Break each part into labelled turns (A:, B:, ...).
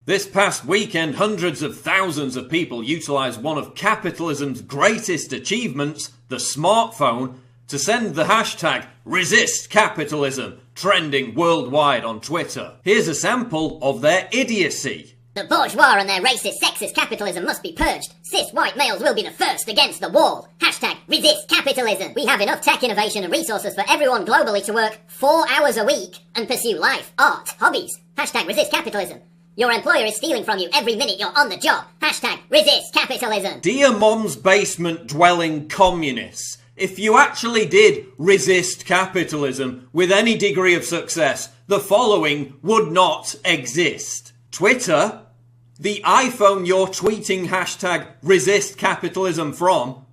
A: This past weekend, hundreds of thousands of people utilised one of capitalism's greatest achievements, the smartphone, to send the hashtag #ResistCapitalism trending worldwide on Twitter. Here's a sample of their idiocy.
B: The bourgeois and their racist, sexist capitalism must be purged. Cis white males will be the first against the wall. Hashtag resist capitalism. We have enough tech innovation and resources for everyone globally to work 4 hours a week and pursue life, art, hobbies. Hashtag resist capitalism. Your employer is stealing from you every minute you're on the job. Hashtag resist capitalism.
A: Dear mom's basement dwelling communists, if you actually did resist capitalism with any degree of success, the following would not exist. Twitter, the iPhone you're tweeting hashtag resist capitalism from,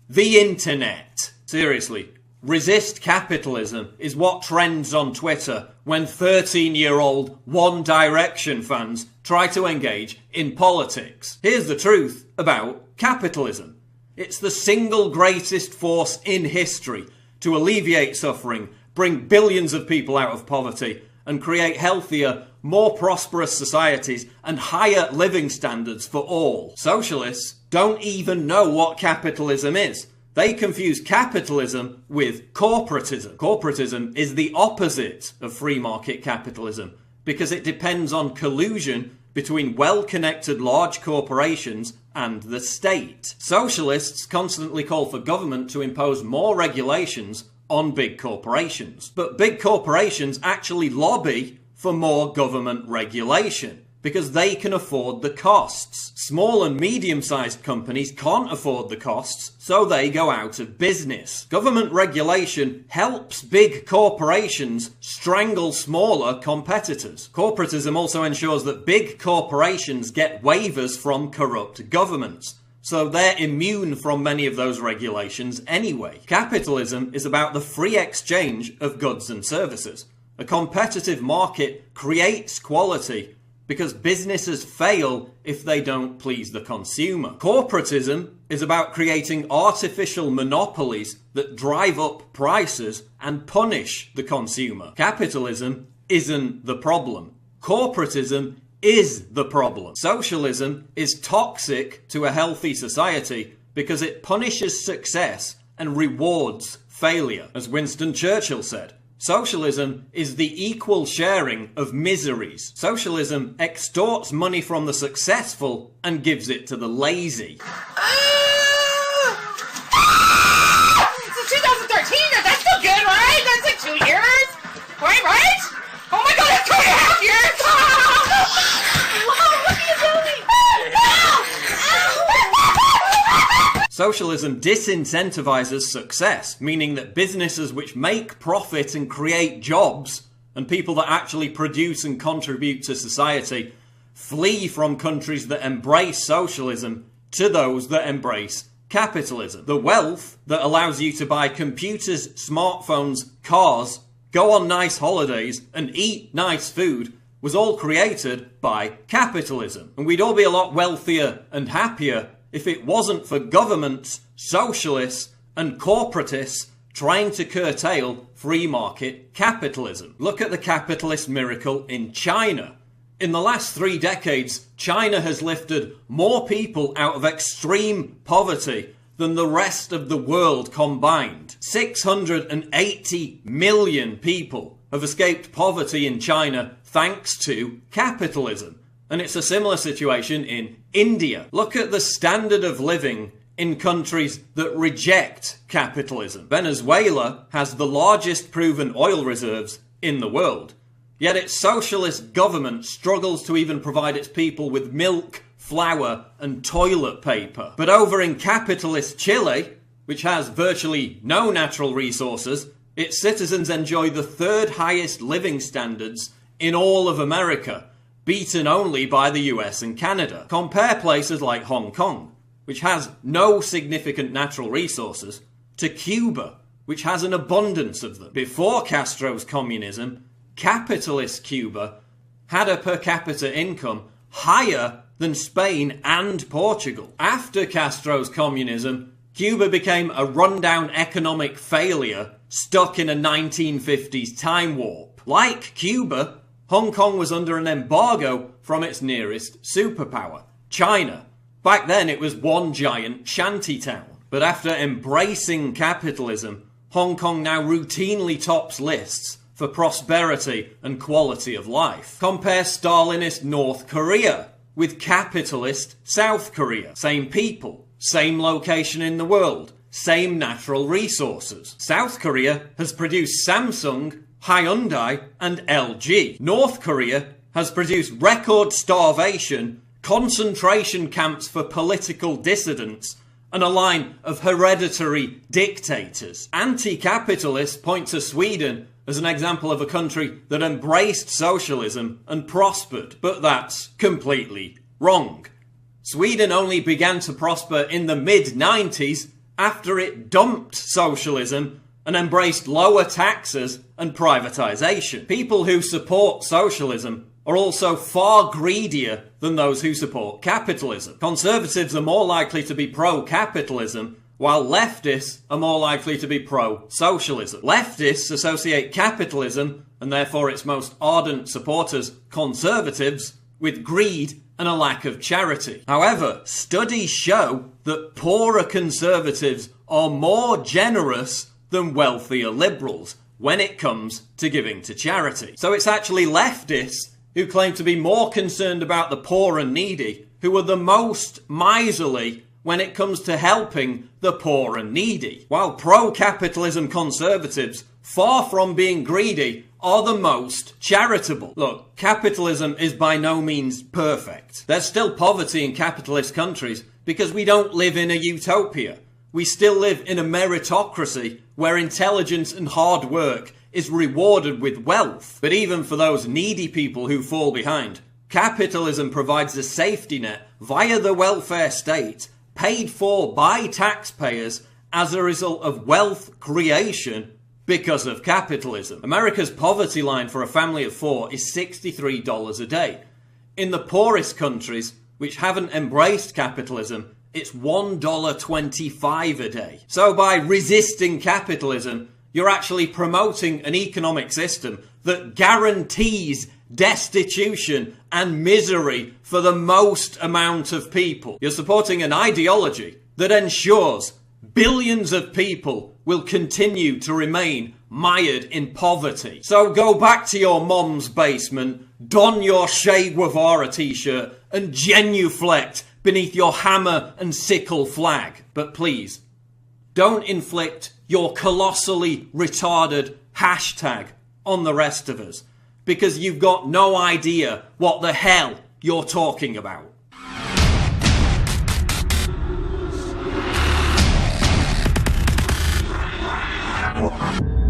A: the internet. Seriously, resist capitalism is what trends on Twitter when 13-year-old One Direction fans try to engage in politics. Here's the truth about capitalism. It's the single greatest force in history to alleviate suffering, bring billions of people out of poverty, and create healthier, more prosperous societies and higher living standards for all. Socialists don't even know what capitalism is. They confuse capitalism with corporatism. Corporatism is the opposite of free market capitalism because it depends on collusion between well-connected large corporations and the state. Socialists constantly call for government to impose more regulations on big corporations. But big corporations actually lobby for more government regulation because they can afford the costs. Small and medium-sized companies can't afford the costs, so they go out of business. Government regulation helps big corporations strangle smaller competitors. Corporatism also ensures that big corporations get waivers from corrupt governments, so they're immune from many of those regulations anyway. Capitalism is about the free exchange of goods and services. A competitive market creates quality because businesses fail if they don't please the consumer. Corporatism is about creating artificial monopolies that drive up prices and punish the consumer. Capitalism isn't the problem. Corporatism is the problem. Socialism is toxic to a healthy society because it punishes success and rewards failure. As Winston Churchill said, socialism is the equal sharing of miseries. Socialism extorts money from the successful and gives it to the lazy.
C: It's 2013, that's still good, right? That's like 2 years, right? Oh my god, that's 2.5 years! What are you doing?
A: Socialism disincentivizes success, meaning that businesses which make profit and create jobs, and people that actually produce and contribute to society, flee from countries that embrace socialism to those that embrace capitalism. The wealth that allows you to buy computers, smartphones, cars, go on nice holidays, and eat nice food was all created by capitalism. And we'd all be a lot wealthier and happier if it wasn't for governments, socialists, and corporatists trying to curtail free market capitalism. Look at the capitalist miracle in China. In the last 3 decades, China has lifted more people out of extreme poverty than the rest of the world combined. 680 million people have escaped poverty in China thanks to capitalism. And it's a similar situation in India. Look at the standard of living in countries that reject capitalism. Venezuela has the largest proven oil reserves in the world. Yet its socialist government struggles to even provide its people with milk, flour, and toilet paper. But over in capitalist Chile, which has virtually no natural resources, its citizens enjoy the 3rd highest living standards in all of America, beaten only by the US and Canada. Compare places like Hong Kong, which has no significant natural resources, to Cuba, which has an abundance of them. Before Castro's communism, capitalist Cuba had a per capita income higher than Spain and Portugal. After Castro's communism, Cuba became a rundown economic failure stuck in a 1950s time warp. Like Cuba, Hong Kong was under an embargo from its nearest superpower, China. Back then it was one giant shantytown. But after embracing capitalism, Hong Kong now routinely tops lists for prosperity and quality of life. Compare Stalinist North Korea with capitalist South Korea. Same people, same location in the world, same natural resources. South Korea has produced Samsung, Hyundai and LG. North Korea has produced record starvation, concentration camps for political dissidents, and a line of hereditary dictators. Anti-capitalists point to Sweden as an example of a country that embraced socialism and prospered, but that's completely wrong. Sweden only began to prosper in the mid-90s after it dumped socialism and embraced lower taxes and privatisation. People who support socialism are also far greedier than those who support capitalism. Conservatives are more likely to be pro-capitalism, while leftists are more likely to be pro-socialism. Leftists associate capitalism, and therefore its most ardent supporters, conservatives, with greed and a lack of charity. However, studies show that poorer conservatives are more generous than wealthier liberals when it comes to giving to charity. So it's actually leftists who claim to be more concerned about the poor and needy who are the most miserly when it comes to helping the poor and needy. While pro-capitalism conservatives, far from being greedy, are the most charitable. Look, capitalism is by no means perfect. There's still poverty in capitalist countries because we don't live in a utopia. We still live in a meritocracy where intelligence and hard work is rewarded with wealth. But even for those needy people who fall behind, capitalism provides a safety net via the welfare state, paid for by taxpayers as a result of wealth creation because of capitalism. America's poverty line for a family of four is $63 a day. In the poorest countries, which haven't embraced capitalism, it's $1.25 a day. So by resisting capitalism, you're actually promoting an economic system that guarantees destitution and misery for the most amount of people. You're supporting an ideology that ensures billions of people will continue to remain mired in poverty. So go back to your mom's basement, don your Che Guevara t-shirt and genuflect beneath your hammer and sickle flag. But please, don't inflict your colossally retarded hashtag on the rest of us, because you've got no idea what the hell you're talking about.
D: What?